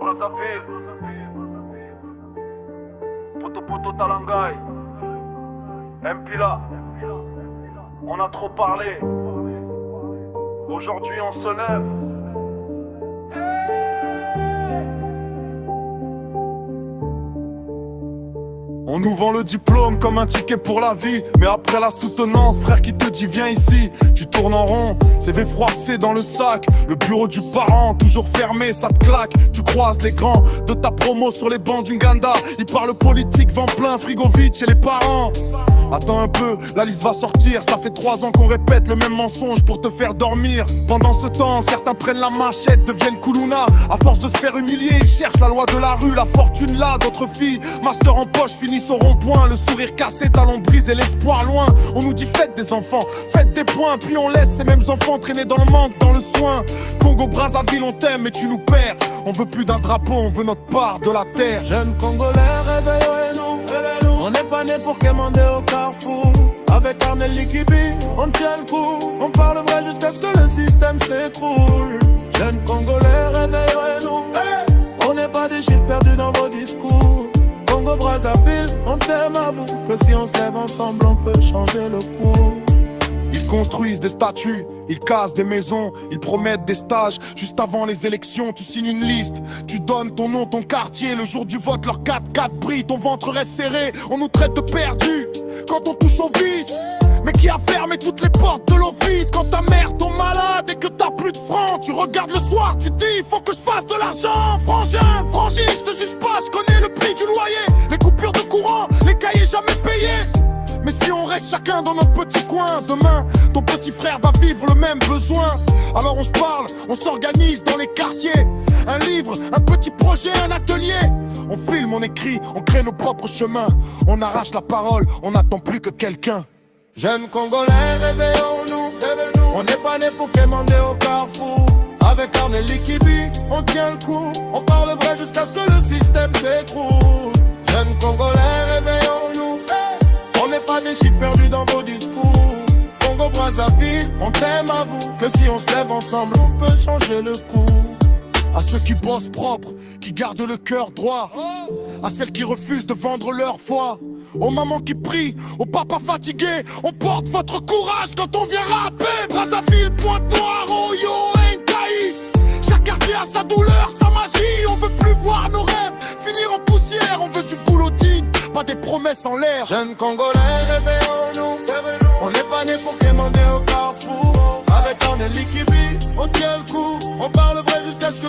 Brazzaville, Poto Poto Talangay, Mpila, on a trop parlé. Aujourd'hui on se lève. On nous vend le diplôme comme un ticket pour la vie. Mais après la soutenance, frère qui te dit viens ici, tu tournes en rond, CV froissé dans le sac. Le bureau du parent, toujours fermé, ça te claque. Tu croises les grands de ta promo sur les bancs d'une Ganda. Ils parlent politique, vent plein, frigo vide chez les parents. Attends un peu, la liste va sortir. Ça fait 3 ans qu'on répète le même mensonge pour te faire dormir. Pendant ce temps, certains prennent la machette, deviennent Koulouna. À force de se faire humilier, ils cherchent la loi de la rue. La fortune là, d'autres filles, master en poche, finissent au rond-point. Le sourire cassé, talons brisés, l'espoir loin. On nous dit faites des enfants, faites des points. Puis on laisse ces mêmes enfants traîner dans le manque, dans le soin. Congo, Brazzaville, on t'aime mais tu nous perds. On veut plus d'un drapeau, on veut notre part de la terre. Jeunes Congolais, réveillons-nous. On n'est pas né pour quémander au carrefour. Avec Arnel Likibi, on tient le coup. On parle vrai jusqu'à ce que le système s'écroule. Jeunes Congolais, réveillons-nous. On n'est pas des chiffres perdus dans vos discours. Congo, Brazzaville, on t'aime à vous. Que si on se lève ensemble, on peut changer le cours. Ils construisent des statues, ils cassent des maisons, ils promettent des stages. Juste avant les élections, tu signes une liste. Tu donnes ton nom, ton quartier. Le jour du vote, leur 4x4 brille. Ton ventre reste serré, on nous traite de perdus quand on touche au vice. Mais qui a fermé toutes les portes de l'office? Quand ta mère tombe malade et que t'as plus de francs, tu regardes le soir, tu te dis il faut que je fasse de l'argent. Frangin, frangine, je te juge pas, je connais le prix du loyer. Les coupures de courant, les cahiers jamais payés. Mais si on reste chacun dans notre petit coin, demain, ton petit frère va vivre le même besoin. Alors on se parle, on s'organise dans les quartiers. Un livre, un petit projet, un atelier. On filme, on écrit, on crée nos propres chemins. On arrache la parole, on n'attend plus que quelqu'un. Jeunes Congolais, réveillons-nous. On n'est pas né pour quémander au carrefour. Avec Arnel Likibi, on tient le coup. On parle vrai jusqu'à ce que le système s'écroule. Jeunes Congolais, réveillons-nous. On n'est pas des chiffres perdus dans vos discours. Congo, Brazzaville, on t'aime à vous. Que si on se lève ensemble, on peut changer le cours. À ceux qui bossent propre, qui gardent le cœur droit. À celles qui refusent de vendre leur foi. Aux mamans qui prient, aux papas fatigués. On porte votre courage quand on vient rapper. Brazzaville, Pointe-Noire, Oyo, Nkaï. Chaque quartier a sa douleur, sa magie. On veut plus voir nos rêves finir en poussière. On veut du boulot digne, pas des promesses en l'air. Jeunes Congolais, réveillons-nous. On n'est pas né pour quémander au carrefour. Avec Arnel Likibi, on tient le coup. On parle vrai jusqu'à ce que